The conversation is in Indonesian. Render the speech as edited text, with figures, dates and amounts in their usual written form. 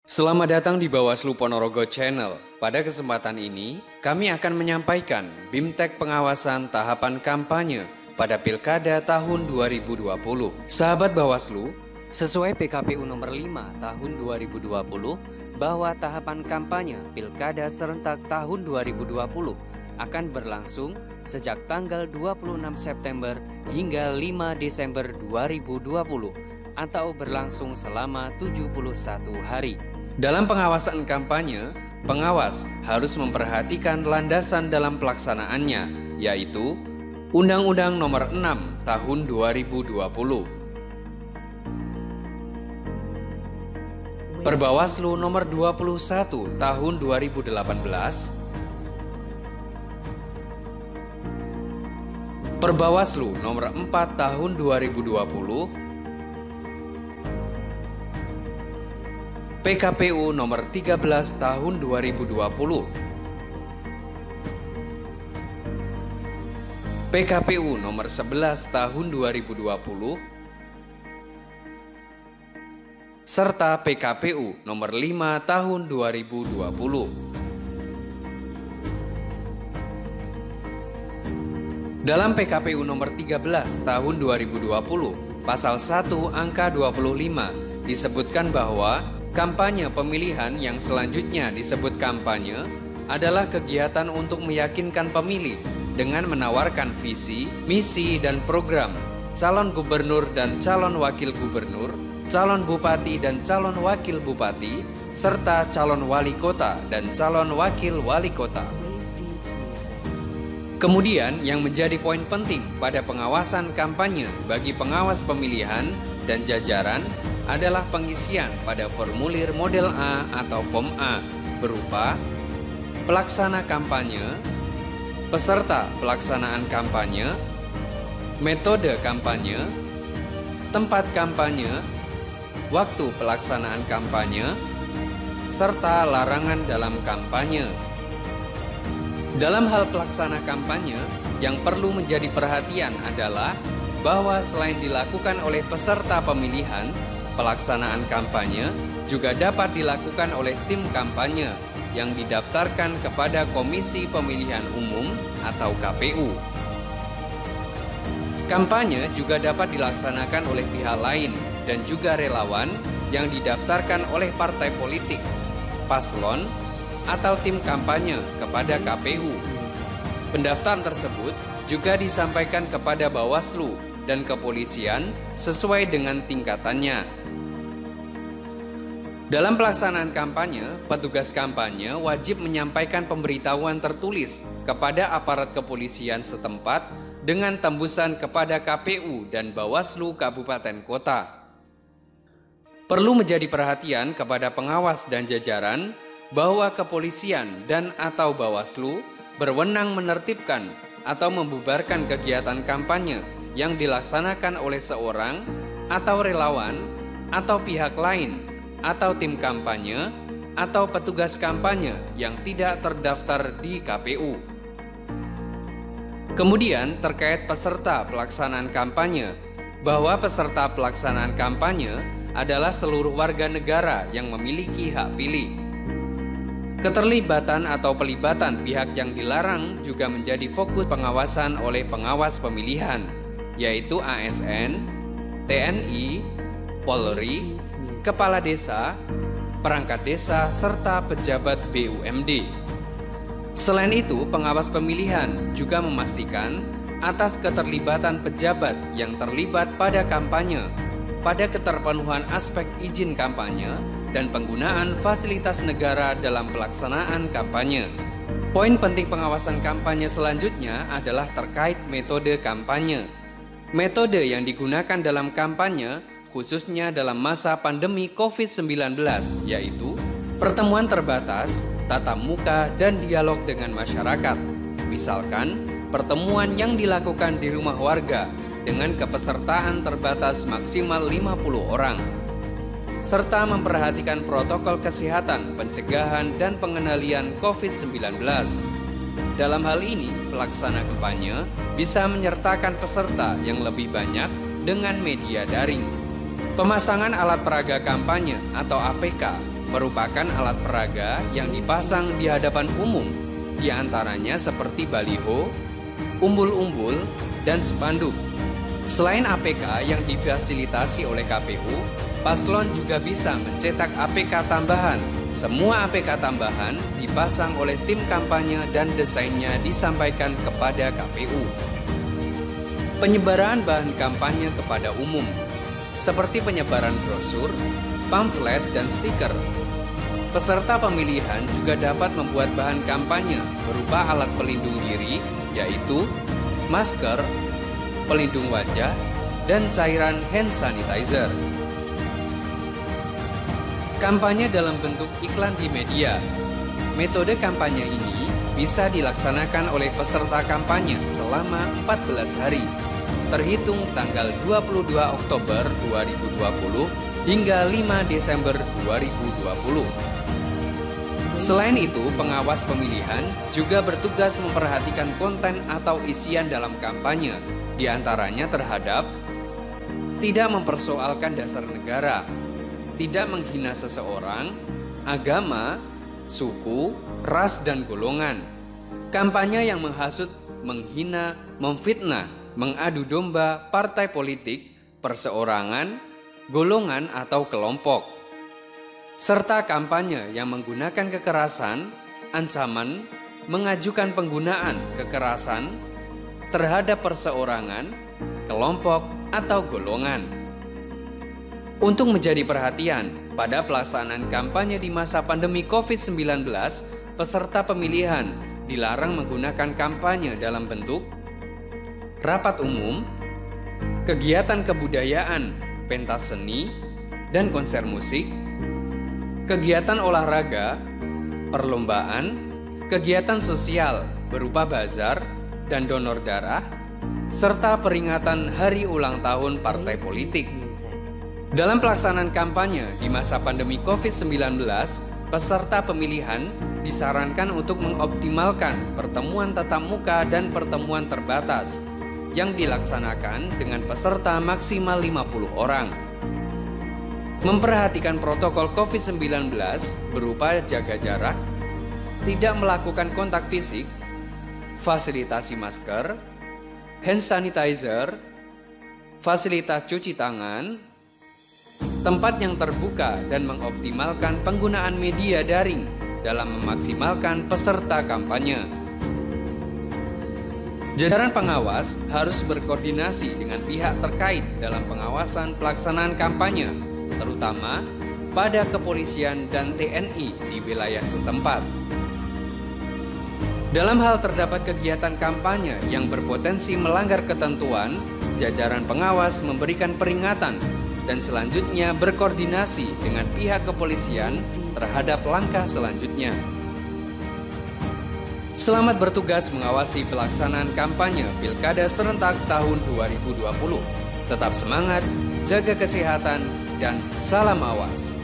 Selamat datang di Bawaslu Ponorogo Channel. Pada kesempatan ini, kami akan menyampaikan BIMTEK pengawasan tahapan kampanye pada Pilkada tahun 2020. Sahabat Bawaslu, sesuai PKPU nomor 5 tahun 2020, bahwa tahapan kampanye Pilkada serentak tahun 2020 akan berlangsung sejak tanggal 26 September hingga 5 Desember 2020 atau berlangsung selama 71 hari. Dalam pengawasan kampanye, pengawas harus memperhatikan landasan dalam pelaksanaannya, yaitu Undang-Undang Nomor 6 Tahun 2020, Perbawaslu Nomor 21 Tahun 2018, Perbawaslu Nomor 4 Tahun 2020, PKPU Nomor 13 Tahun 2020, PKPU Nomor 11 Tahun 2020, serta PKPU Nomor 5 Tahun 2020. Dalam PKPU Nomor 13 Tahun 2020, Pasal 1 Angka 25 disebutkan bahwa kampanye pemilihan yang selanjutnya disebut kampanye adalah kegiatan untuk meyakinkan pemilih dengan menawarkan visi, misi, dan program calon gubernur dan calon wakil gubernur, calon bupati dan calon wakil bupati, serta calon wali kota dan calon wakil wali kota. Kemudian yang menjadi poin penting pada pengawasan kampanye bagi pengawas pemilihan dan jajaran adalah pengisian pada formulir model A atau Form A berupa pelaksana kampanye, peserta pelaksanaan kampanye, metode kampanye, tempat kampanye, waktu pelaksanaan kampanye, serta larangan dalam kampanye. Dalam hal pelaksana kampanye, yang perlu menjadi perhatian adalah bahwa selain dilakukan oleh peserta pemilihan, pelaksanaan kampanye juga dapat dilakukan oleh tim kampanye yang didaftarkan kepada Komisi Pemilihan Umum atau KPU. Kampanye juga dapat dilaksanakan oleh pihak lain dan juga relawan yang didaftarkan oleh partai politik, paslon, atau tim kampanye kepada KPU. Pendaftaran tersebut juga disampaikan kepada Bawaslu dan kepolisian sesuai dengan tingkatannya. Dalam pelaksanaan kampanye, petugas kampanye wajib menyampaikan pemberitahuan tertulis kepada aparat kepolisian setempat dengan tembusan kepada KPU dan Bawaslu Kabupaten Kota. Perlu menjadi perhatian kepada pengawas dan jajaran bahwa kepolisian dan atau Bawaslu berwenang menertibkan atau membubarkan kegiatan kampanye yang dilaksanakan oleh seorang atau relawan atau pihak lain atau tim kampanye atau petugas kampanye yang tidak terdaftar di KPU. Kemudian terkait peserta pelaksanaan kampanye, bahwa peserta pelaksanaan kampanye adalah seluruh warga negara yang memiliki hak pilih. Keterlibatan atau pelibatan pihak yang dilarang juga menjadi fokus pengawasan oleh pengawas pemilihan, yaitu ASN, TNI, Polri, Kepala Desa, Perangkat Desa, serta pejabat BUMD. Selain itu, pengawas pemilihan juga memastikan atas keterlibatan pejabat yang terlibat pada kampanye, pada keterpenuhan aspek izin kampanye, dan penggunaan fasilitas negara dalam pelaksanaan kampanye. Poin penting pengawasan kampanye selanjutnya adalah terkait metode kampanye. Metode yang digunakan dalam kampanye khususnya dalam masa pandemi COVID-19, yaitu pertemuan terbatas, tatap muka, dan dialog dengan masyarakat. Misalkan, pertemuan yang dilakukan di rumah warga dengan kepesertaan terbatas maksimal 50 orang, serta memperhatikan protokol kesehatan, pencegahan, dan pengendalian COVID-19. Dalam hal ini, pelaksana kampanye bisa menyertakan peserta yang lebih banyak dengan media daring. Pemasangan alat peraga kampanye atau APK merupakan alat peraga yang dipasang di hadapan umum, di antaranya seperti baliho, umbul-umbul, dan spanduk. Selain APK yang difasilitasi oleh KPU, paslon juga bisa mencetak APK tambahan. Semua APK tambahan dipasang oleh tim kampanye dan desainnya disampaikan kepada KPU. Penyebaran bahan kampanye kepada umum, seperti penyebaran brosur, pamflet, dan stiker. Peserta pemilihan juga dapat membuat bahan kampanye berupa alat pelindung diri, yaitu masker, pelindung wajah, dan cairan hand sanitizer. Kampanye dalam bentuk iklan di media. Metode kampanye ini bisa dilaksanakan oleh peserta kampanye selama 14 hari, terhitung tanggal 22 Oktober 2020 hingga 5 Desember 2020. Selain itu, pengawas pemilihan juga bertugas memperhatikan konten atau isian dalam kampanye, di antaranya terhadap tidak mempersoalkan dasar negara, tidak menghina seseorang, agama, suku, ras, dan golongan. Kampanye yang menghasut, menghina, memfitnah, mengadu domba partai politik, perseorangan, golongan, atau kelompok. Serta kampanye yang menggunakan kekerasan, ancaman, mengajukan penggunaan kekerasan terhadap perseorangan, kelompok, atau golongan. Untuk menjadi perhatian, pada pelaksanaan kampanye di masa pandemi COVID-19, peserta pemilihan dilarang menggunakan kampanye dalam bentuk rapat umum, kegiatan kebudayaan, pentas seni, dan konser musik, kegiatan olahraga, perlombaan, kegiatan sosial berupa bazar dan donor darah, serta peringatan hari ulang tahun partai politik. Dalam pelaksanaan kampanye di masa pandemi COVID-19, peserta pemilihan disarankan untuk mengoptimalkan pertemuan tatap muka dan pertemuan terbatas yang dilaksanakan dengan peserta maksimal 50 orang. Memperhatikan protokol COVID-19 berupa jaga jarak, tidak melakukan kontak fisik, fasilitasi masker, hand sanitizer, fasilitas cuci tangan, tempat yang terbuka, dan mengoptimalkan penggunaan media daring dalam memaksimalkan peserta kampanye. Jajaran pengawas harus berkoordinasi dengan pihak terkait dalam pengawasan pelaksanaan kampanye, terutama pada kepolisian dan TNI di wilayah setempat. Dalam hal terdapat kegiatan kampanye yang berpotensi melanggar ketentuan, jajaran pengawas memberikan peringatan dan selanjutnya berkoordinasi dengan pihak kepolisian terhadap langkah selanjutnya. Selamat bertugas mengawasi pelaksanaan kampanye Pilkada serentak tahun 2020. Tetap semangat, jaga kesehatan, dan salam awas.